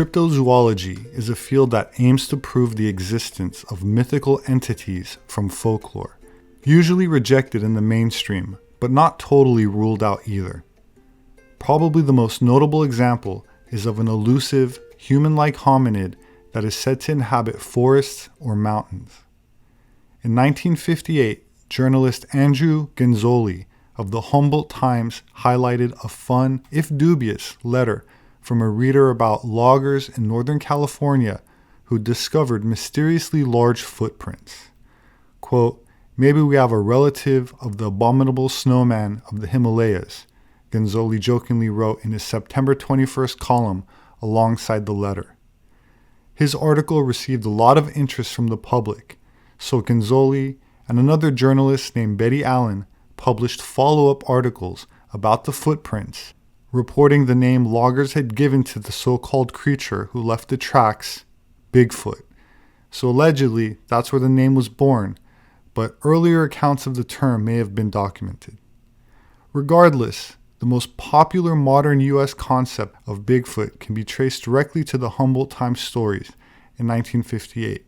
Cryptozoology is a field that aims to prove the existence of mythical entities from folklore, usually rejected in the mainstream, but not totally ruled out either. Probably the most notable example is of an elusive, human-like hominid that is said to inhabit forests or mountains. In 1958, journalist Andrew Genzoli of the Humboldt Times highlighted a fun, if dubious, letter from a reader about loggers in Northern California who discovered mysteriously large footprints. Quote, "Maybe we have a relative of the Abominable Snowman of the Himalayas," Genzoli jokingly wrote in his September 21st column alongside the letter. His article received a lot of interest from the public, so Genzoli and another journalist named Betty Allen published follow-up articles about the footprints, reporting the name loggers had given to the so-called creature who left the tracks, Bigfoot. So allegedly, that's where the name was born, but earlier accounts of the term may have been documented. Regardless, the most popular modern U.S. concept of Bigfoot can be traced directly to the Humboldt Times stories in 1958,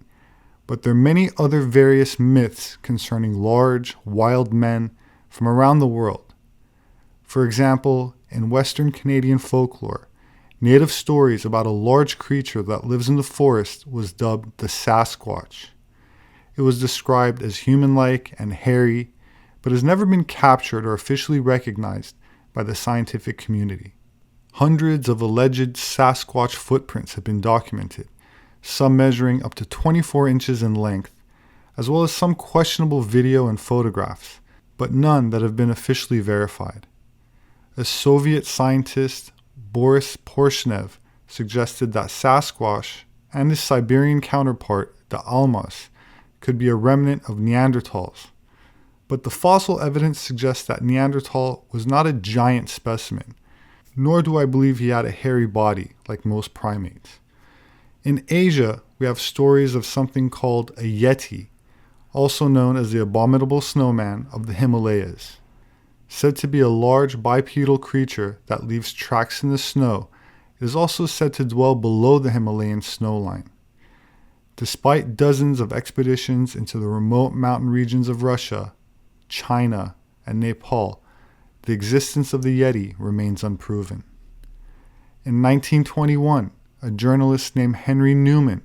but there are many other various myths concerning large, wild men from around the world. For example, in Western Canadian folklore, native stories about a large creature that lives in the forest was dubbed the Sasquatch. It was described as human-like and hairy, but has never been captured or officially recognized by the scientific community. Hundreds of alleged Sasquatch footprints have been documented, some measuring up to 24 inches in length, as well as some questionable video and photographs, but none that have been officially verified. A Soviet scientist, Boris Porshnev, suggested that Sasquatch and his Siberian counterpart, the Almas, could be a remnant of Neanderthals. But the fossil evidence suggests that Neanderthal was not a giant specimen, nor do I believe he had a hairy body like most primates. In Asia, we have stories of something called a Yeti, also known as the Abominable Snowman of the Himalayas. Said to be a large bipedal creature that leaves tracks in the snow, it is also said to dwell below the Himalayan snowline. Despite dozens of expeditions into the remote mountain regions of Russia, China, and Nepal, the existence of the Yeti remains unproven. In 1921, a journalist named Henry Newman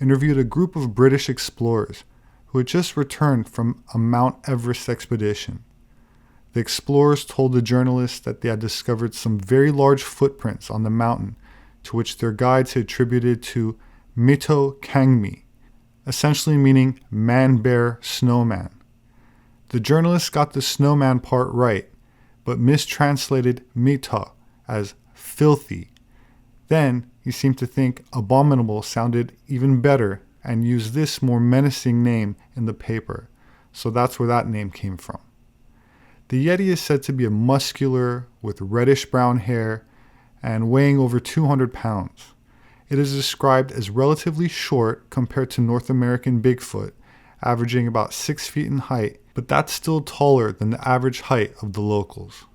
interviewed a group of British explorers who had just returned from a Mount Everest expedition. The explorers told the journalists that they had discovered some very large footprints on the mountain, to which their guides had attributed to Mito Kangmi, essentially meaning man-bear snowman. The journalists got the snowman part right, but mistranslated Mita as filthy. Then he seemed to think abominable sounded even better and used this more menacing name in the paper, so that's where that name came from. The Yeti is said to be a muscular, with reddish-brown hair, and weighing over 200 pounds. It is described as relatively short compared to North American Bigfoot, averaging about 6 feet in height, but that's still taller than the average height of the locals.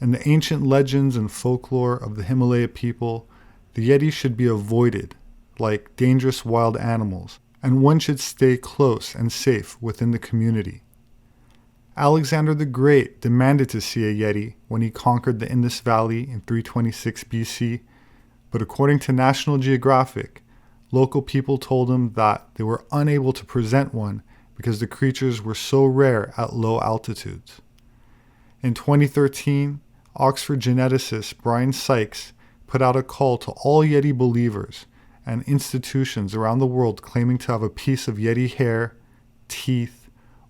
In the ancient legends and folklore of the Himalaya people, the Yeti should be avoided, like dangerous wild animals, and one should stay close and safe within the community. Alexander the Great demanded to see a Yeti when he conquered the Indus Valley in 326 BC, but according to National Geographic, local people told him that they were unable to present one because the creatures were so rare at low altitudes. In 2013, Oxford geneticist Brian Sykes put out a call to all Yeti believers and institutions around the world claiming to have a piece of Yeti hair, teeth,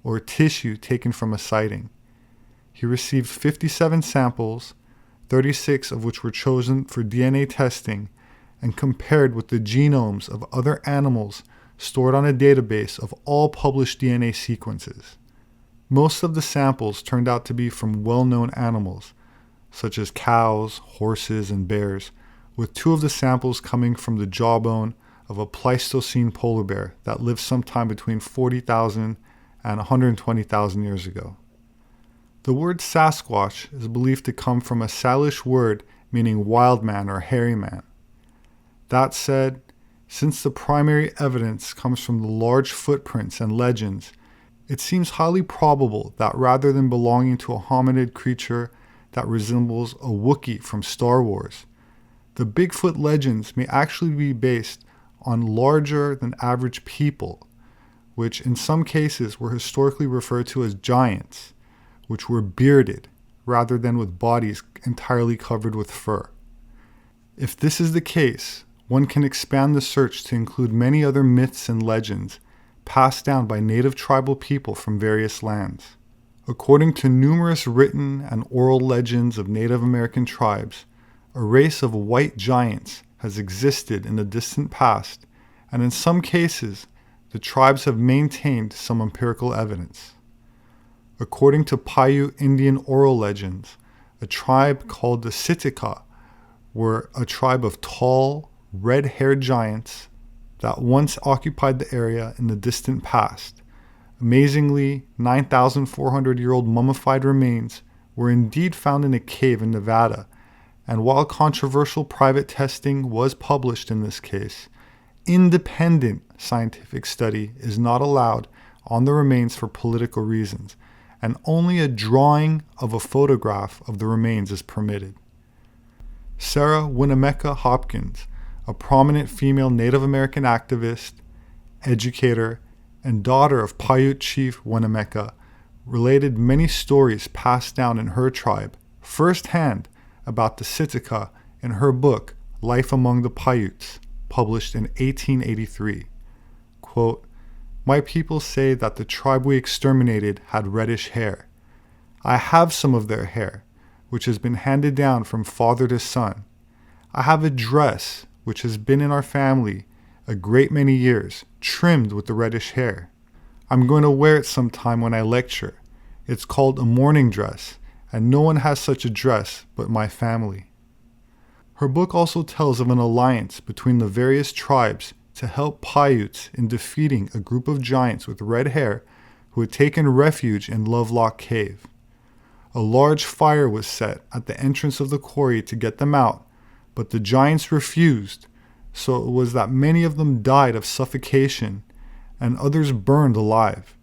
or tissue taken from a sighting. He received 57 samples, 36 of which were chosen for DNA testing, and compared with the genomes of other animals stored on a database of all published DNA sequences. Most of the samples turned out to be from well-known animals, such as cows, horses, and bears, with 2 of the samples coming from the jawbone of a Pleistocene polar bear that lived sometime between 40,000 and 120,000 years ago. The word Sasquatch is believed to come from a Salish word meaning wild man or hairy man. That said, since the primary evidence comes from the large footprints and legends, it seems highly probable that rather than belonging to a hominid creature that resembles a Wookiee from Star Wars, the Bigfoot legends may actually be based on larger than average people, which in some cases were historically referred to as giants, which were bearded rather than with bodies entirely covered with fur. If this is the case, one can expand the search to include many other myths and legends passed down by native tribal people from various lands. According to numerous written and oral legends of Native American tribes, a race of white giants has existed in the distant past, and in some cases, the tribes have maintained some empirical evidence. According to Paiute Indian oral legends, a tribe called the Sitka were a tribe of tall, red-haired giants that once occupied the area in the distant past. Amazingly, 9,400-year-old mummified remains were indeed found in a cave in Nevada, and while controversial private testing was published in this case, independent scientific study is not allowed on the remains for political reasons, and only a drawing of a photograph of the remains is permitted. Sarah Winnemucca Hopkins, a prominent female Native American activist, educator, and daughter of Paiute Chief Winnemucca, related many stories passed down in her tribe firsthand about the Sitka in her book, Life Among the Paiutes, published in 1883. Quote, "My people say that the tribe we exterminated had reddish hair. I have some of their hair, which has been handed down from father to son. I have a dress which has been in our family a great many years, trimmed with the reddish hair. I'm going to wear it sometime when I lecture. It's called a mourning dress, and no one has such a dress but my family." Her book also tells of an alliance between the various tribes to help Paiutes in defeating a group of giants with red hair who had taken refuge in Lovelock Cave. A large fire was set at the entrance of the quarry to get them out, but the giants refused, so it was that many of them died of suffocation and others burned alive.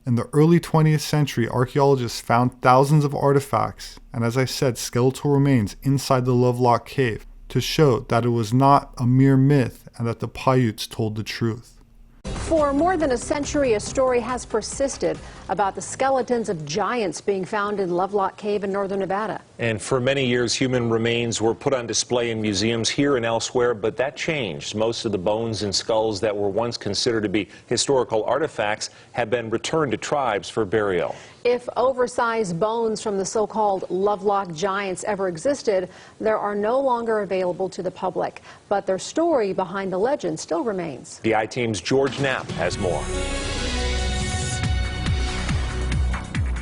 In the early 20th century, archaeologists found thousands of artifacts and, as I said, skeletal remains inside the Lovelock Cave to show that it was not a mere myth and that the Paiutes told the truth. For more than a century, a story has persisted about the skeletons of giants being found in Lovelock Cave in northern Nevada. And for many years, human remains were put on display in museums here and elsewhere, but that changed. Most of the bones and skulls that were once considered to be historical artifacts have been returned to tribes for burial. If oversized bones from the so-called Lovelock giants ever existed, they are no longer available to the public. But their story behind the legend still remains. The I-Team's George Knapp has more.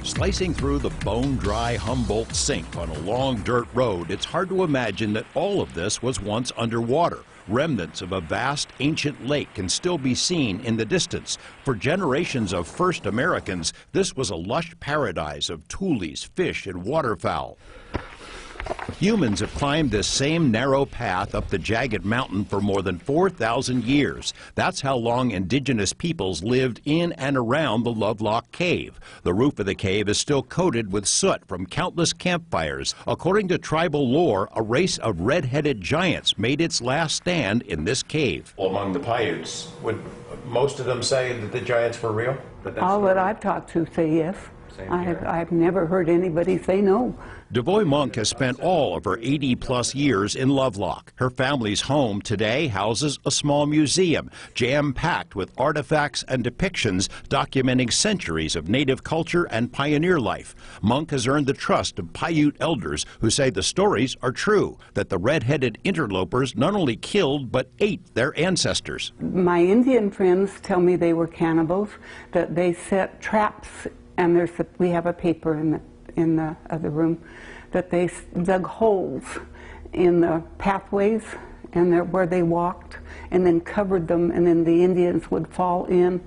Slicing through the bone-dry Humboldt Sink on a long dirt road, it's hard to imagine that all of this was once underwater. Remnants of a vast ancient lake can still be seen in the distance. For generations of first Americans, this was a lush paradise of tules, fish, and waterfowl. Humans have climbed this same narrow path up the jagged mountain for more than 4,000 years. That's how long indigenous peoples lived in and around the Lovelock Cave. The roof of the cave is still coated with soot from countless campfires. According to tribal lore, a race of red-headed giants made its last stand in this cave. Well, among the Paiutes, would most of them say that the giants were real? All that I've talked to say yes. I've never heard anybody say no. Devoy Monk has spent all of her 80-plus years in Lovelock. Her family's home today houses a small museum, jam-packed with artifacts and depictions documenting centuries of native culture and pioneer life. Monk has earned the trust of Paiute elders who say the stories are true, that the red-headed interlopers not only killed but ate their ancestors. My Indian friends tell me they were cannibals, that they set traps, and we have a paper in the other room, that they dug holes in the pathways and where they walked and then covered them, and then the Indians would fall in,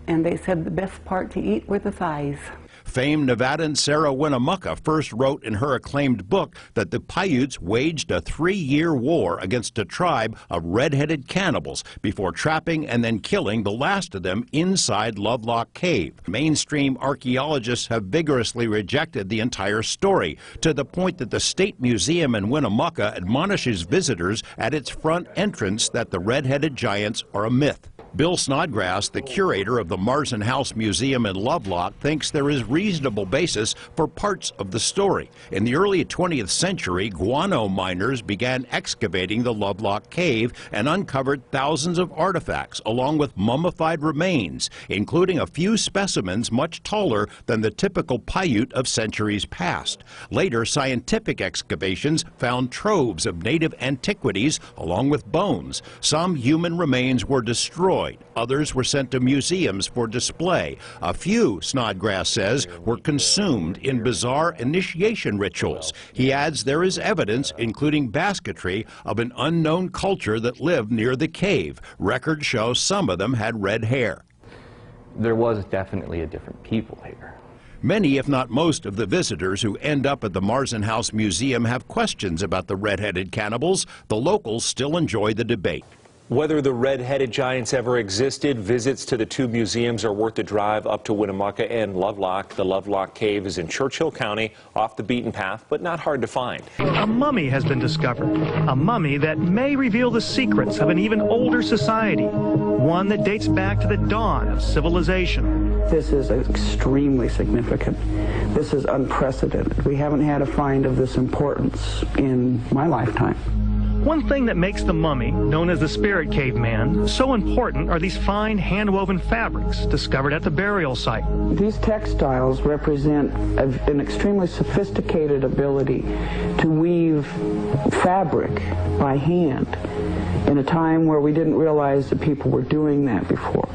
and they said the best part to eat were the thighs. Famed Nevadan Sarah Winnemucca first wrote in her acclaimed book that the Paiutes waged a 3-year war against a tribe of red-headed cannibals before trapping and then killing the last of them inside Lovelock Cave. Mainstream archaeologists have vigorously rejected the entire story, to the point that the State Museum in Winnemucca admonishes visitors at its front entrance that the red-headed giants are a myth. Bill Snodgrass, the curator of the Marsden House Museum in Lovelock, thinks there is reasonable basis for parts of the story. In the early 20th century, guano miners began excavating the Lovelock Cave and uncovered thousands of artifacts, along with mummified remains, including a few specimens much taller than the typical Paiute of centuries past. Later, scientific excavations found troves of native antiquities, along with bones. Some human remains were destroyed. Others were sent to museums for display. A few, Snodgrass says, were consumed in bizarre initiation rituals. He adds there is evidence, including basketry, of an unknown culture that lived near the cave. Records show some of them had red hair. There was definitely a different people here. Many, if not most, of the visitors who end up at the Marsden House Museum have questions about the red-headed cannibals. The locals still enjoy the debate. Whether the red-headed giants ever existed, visits to the two museums are worth the drive up to Winnemucca and Lovelock. The Lovelock Cave is in Churchill County, off the beaten path, but not hard to find. A mummy has been discovered, a mummy that may reveal the secrets of an even older society, one that dates back to the dawn of civilization. This is extremely significant. This is unprecedented. We haven't had a find of this importance in my lifetime. One thing that makes the mummy, known as the Spirit Caveman, so important are these fine hand-woven fabrics discovered at the burial site. These textiles represent an extremely sophisticated ability to weave fabric by hand in a time where we didn't realize that people were doing that before.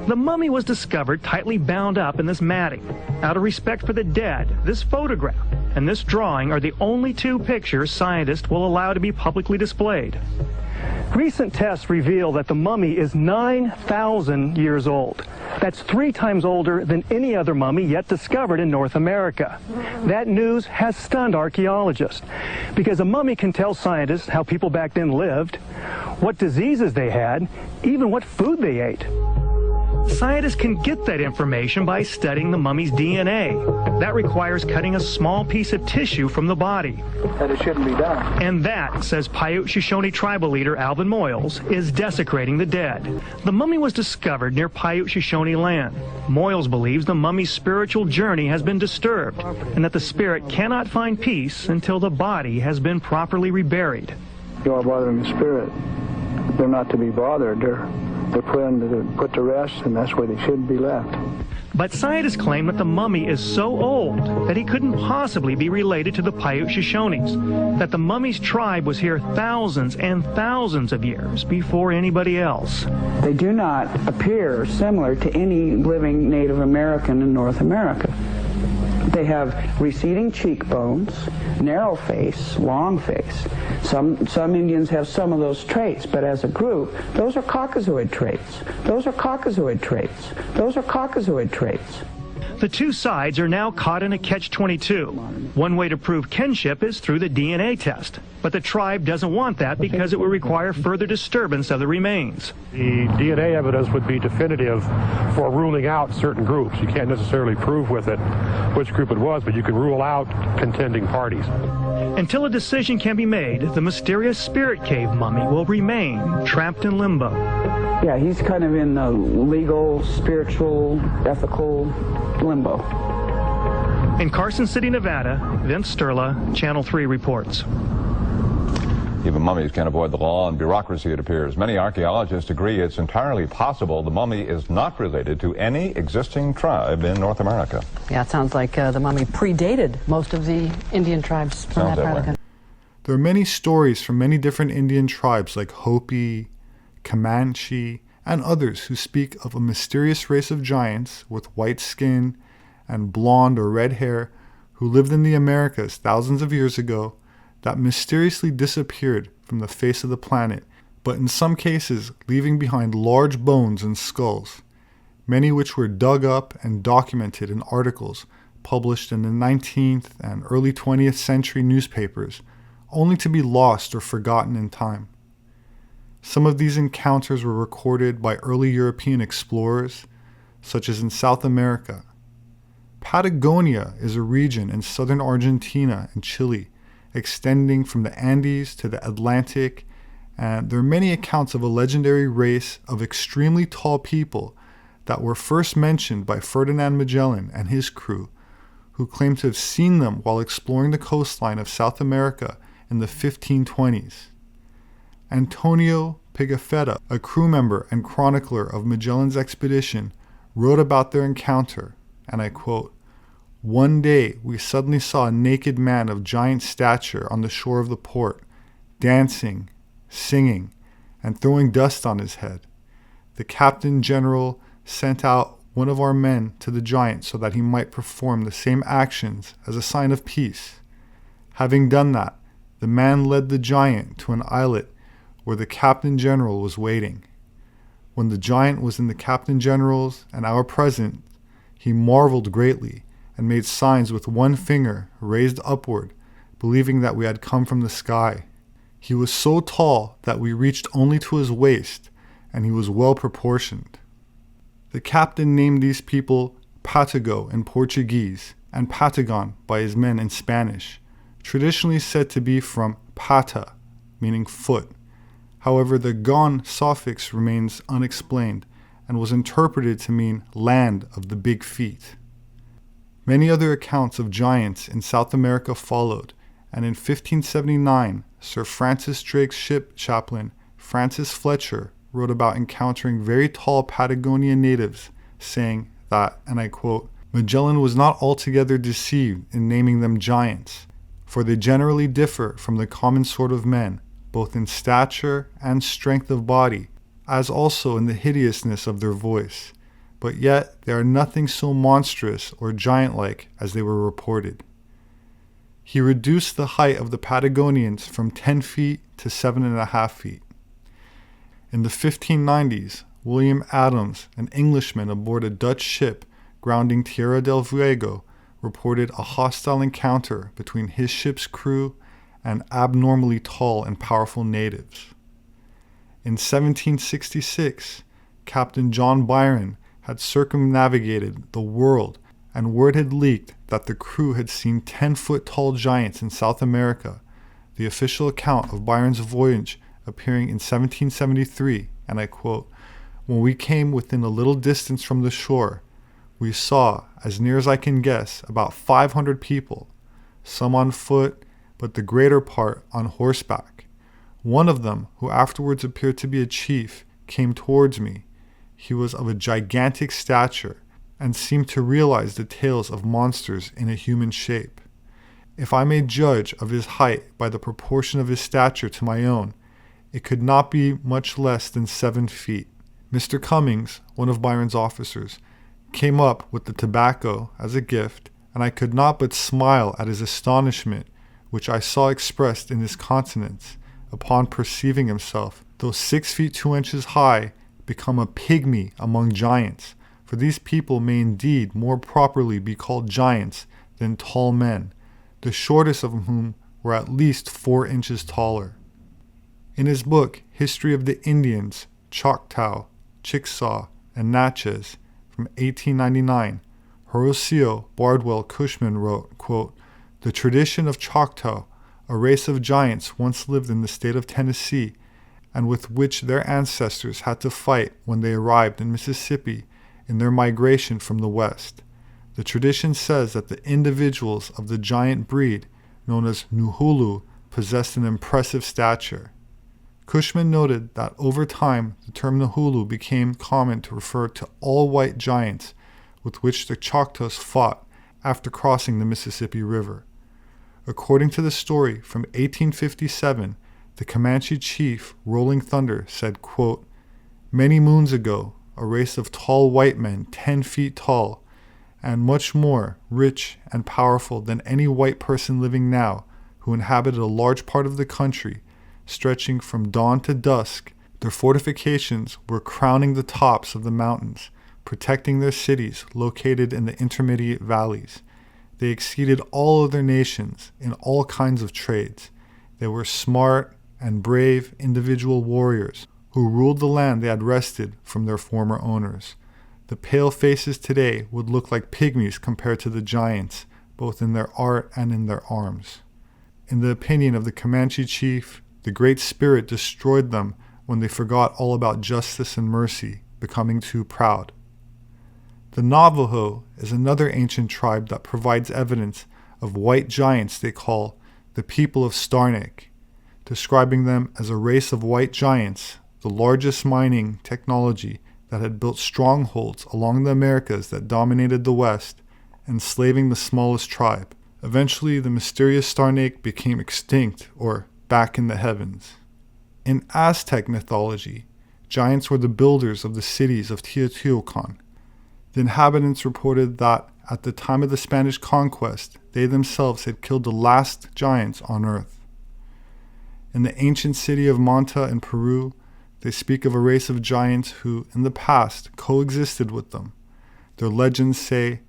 The mummy was discovered tightly bound up in this matting. Out of respect for the dead, this photograph and this drawing are the only two pictures scientists will allow to be publicly displayed. Recent tests reveal that the mummy is 9,000 years old. That's 3 times older than any other mummy yet discovered in North America. That news has stunned archaeologists, because a mummy can tell scientists how people back then lived, what diseases they had, even what food they ate. Scientists can get that information by studying the mummy's DNA. That requires cutting a small piece of tissue from the body. That it shouldn't be done. And that, says Paiute Shoshone tribal leader Alvin Moyles, is desecrating the dead. The mummy was discovered near Paiute Shoshone land. Moyles believes the mummy's spiritual journey has been disturbed, and that the spirit cannot find peace until the body has been properly reburied. You are bothering the spirit. They're not to be bothered. They're put to rest, and that's where they should be left. But scientists claim that the mummy is so old that he couldn't possibly be related to the Paiute Shoshones, that the mummy's tribe was here thousands and thousands of years before anybody else. They do not appear similar to any living Native American in North America. They have receding cheekbones, narrow face, long face. Some Indians have some of those traits, but as a group, those are Caucasoid traits. Those are Caucasoid traits. Those are Caucasoid traits. The two sides are now caught in a catch-22. One way to prove kinship is through the DNA test, but the tribe doesn't want that because it would require further disturbance of the remains. The DNA evidence would be definitive for ruling out certain groups. You can't necessarily prove with it which group it was, but you can rule out contending parties. Until a decision can be made, the mysterious Spirit Cave mummy will remain trapped in limbo. Yeah, he's kind of in the legal, spiritual, ethical limbo. In Carson City, Nevada, Vince Sterla, Channel 3 reports. Even mummies can't avoid the law and bureaucracy, it appears. Many archaeologists agree it's entirely possible the mummy is not related to any existing tribe in North America. Yeah, it sounds like the mummy predated most of the Indian tribes from that part of the country. There are many stories from many different Indian tribes like Hopi, Comanche, and others who speak of a mysterious race of giants with white skin and blonde or red hair who lived in the Americas thousands of years ago that mysteriously disappeared from the face of the planet, but in some cases leaving behind large bones and skulls, many which were dug up and documented in articles published in the 19th and early 20th century newspapers, only to be lost or forgotten in time. Some of these encounters were recorded by early European explorers, such as in South America. Patagonia is a region in southern Argentina and Chile, extending from the Andes to the Atlantic, and there are many accounts of a legendary race of extremely tall people that were first mentioned by Ferdinand Magellan and his crew, who claimed to have seen them while exploring the coastline of South America in the 1520s. Antonio Pigafetta, a crew member and chronicler of Magellan's expedition, wrote about their encounter, and I quote, "One day we suddenly saw a naked man of giant stature on the shore of the port, dancing, singing, and throwing dust on his head. The captain general sent out one of our men to the giant so that he might perform the same actions as a sign of peace. Having done that, the man led the giant to an islet where the captain general was waiting. When the giant was in the captain general's and our presence, he marveled greatly and made signs with one finger raised upward, believing that we had come from the sky. He was so tall that we reached only to his waist, and he was well proportioned." The captain named these people Patago in Portuguese and Patagon by his men in Spanish, traditionally said to be from pata, meaning foot. However, the gon suffix remains unexplained and was interpreted to mean land of the big feet. Many other accounts of giants in South America followed, and in 1579, Sir Francis Drake's ship chaplain, Francis Fletcher, wrote about encountering very tall Patagonian natives, saying that, and I quote, "Magellan was not altogether deceived in naming them giants, for they generally differ from the common sort of men, both in stature and strength of body, as also in the hideousness of their voice, but yet they are nothing so monstrous or giant-like as they were reported." He reduced the height of the Patagonians from 10 feet to 7.5 feet. In the 1590s, William Adams, an Englishman aboard a Dutch ship grounding Tierra del Fuego, reported a hostile encounter between his ship's crew and abnormally tall and powerful natives. In 1766, Captain John Byron had circumnavigated the world, and word had leaked that the crew had seen 10-foot-tall giants in South America, the official account of Byron's voyage appearing in 1773, and I quote, "When we came within a little distance from the shore, we saw, as near as I can guess, about 500 people, some on foot, but the greater part on horseback. One of them, who afterwards appeared to be a chief, came towards me. He was of a gigantic stature, and seemed to realize the tales of monsters in a human shape. If I may judge of his height by the proportion of his stature to my own, it could not be much less than 7 feet. Mr. Cummings, one of Byron's officers, came up with the tobacco as a gift, and I could not but smile at his astonishment, which I saw expressed in his countenance, upon perceiving himself, though 6 feet 2 inches high, become a pygmy among giants, for these people may indeed more properly be called giants than tall men, the shortest of whom were at least 4 inches taller." In his book, History of the Indians, Choctaw, Chickasaw, and Natchez, from 1899, Horatio Bardwell Cushman wrote, quote, "The tradition of Choctaw, a race of giants once lived in the state of Tennessee, and with which their ancestors had to fight when they arrived in Mississippi in their migration from the west. The tradition says that the individuals of the giant breed, known as Nuhulu, possessed an impressive stature." Cushman noted that over time the term Nuhulu became common to refer to all white giants with which the Choctaws fought after crossing the Mississippi River. According to the story from 1857, the Comanche chief Rolling Thunder said, quote, "Many moons ago, a race of tall white men 10 feet tall, and much more rich and powerful than any white person living now, who inhabited a large part of the country, stretching from dawn to dusk. Their fortifications were crowning the tops of the mountains, protecting their cities located in the intermediate valleys. They exceeded all other nations in all kinds of trades. They were smart and brave individual warriors who ruled the land they had wrested from their former owners. The pale faces today would look like pygmies compared to the giants, both in their art and in their arms. In the opinion of the Comanche chief, the Great Spirit destroyed them when they forgot all about justice and mercy, becoming too proud. The Navajo is another ancient tribe that provides evidence of white giants they call the people of Starnik, describing them as a race of white giants, the largest mining technology that had built strongholds along the Americas that dominated the West, enslaving the smallest tribe. Eventually, the mysterious Starnik became extinct or back in the heavens. In Aztec mythology, giants were the builders of the cities of Teotihuacan. The inhabitants reported that at the time of the Spanish conquest, they themselves had killed the last giants on earth. In the ancient city of Manta in Peru, they speak of a race of giants who, in the past, coexisted with them. Their legends say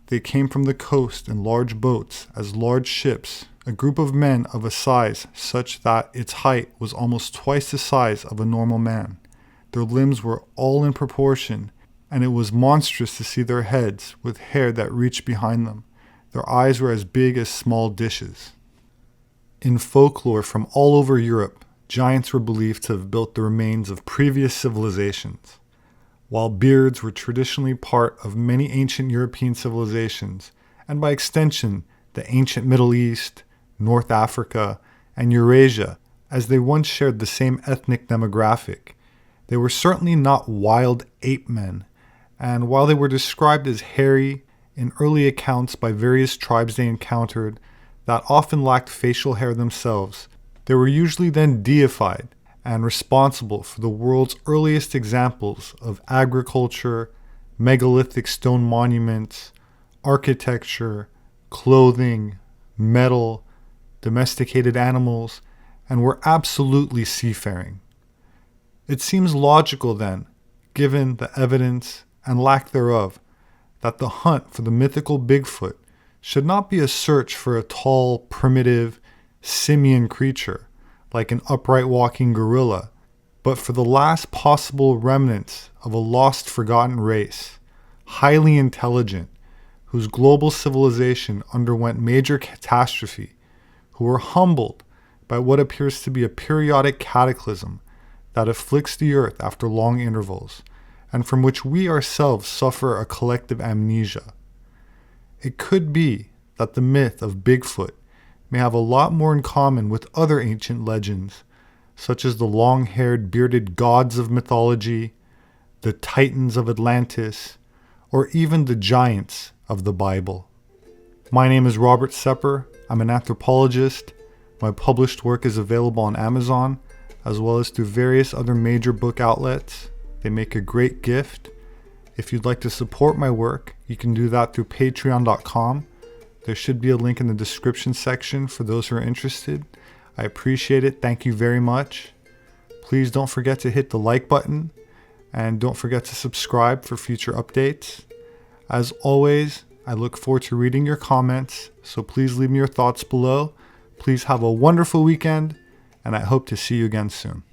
they came from the coast in large boats as large ships, a group of men of a size such that its height was almost twice the size of a normal man. Their limbs were all in proportion, and it was monstrous to see their heads with hair that reached behind them. Their eyes were as big as small dishes. In folklore from all over Europe, giants were believed to have built the remains of previous civilizations. While beards were traditionally part of many ancient European civilizations, and by extension, the ancient Middle East, North Africa, and Eurasia, as they once shared the same ethnic demographic, they were certainly not wild ape men, and while they were described as hairy in early accounts by various tribes they encountered that often lacked facial hair themselves, they were usually then deified and responsible for the world's earliest examples of agriculture, megalithic stone monuments, architecture, clothing, metal, domesticated animals, and were absolutely seafaring. It seems logical then, given the evidence and lack thereof, that the hunt for the mythical Bigfoot should not be a search for a tall, primitive, simian creature like an upright walking gorilla, but for the last possible remnants of a lost, forgotten race, highly intelligent, whose global civilization underwent major catastrophe, who were humbled by what appears to be a periodic cataclysm that afflicts the earth after long intervals, and from which we ourselves suffer a collective amnesia. It could be that the myth of Bigfoot may have a lot more in common with other ancient legends, such as the long-haired bearded gods of mythology, the titans of Atlantis, or even the giants of the Bible. My name is Robert Sepehr. I'm an anthropologist. My published work is available on Amazon, as well as through various other major book outlets. They make a great gift. If you'd like to support my work, you can do that through patreon.com. There should be a link in the description section for those who are interested. I appreciate it. Thank you very much. Please don't forget to hit the like button, and don't forget to subscribe for future updates. As always, I look forward to reading your comments, so please leave me your thoughts below. Please have a wonderful weekend, and I hope to see you again soon.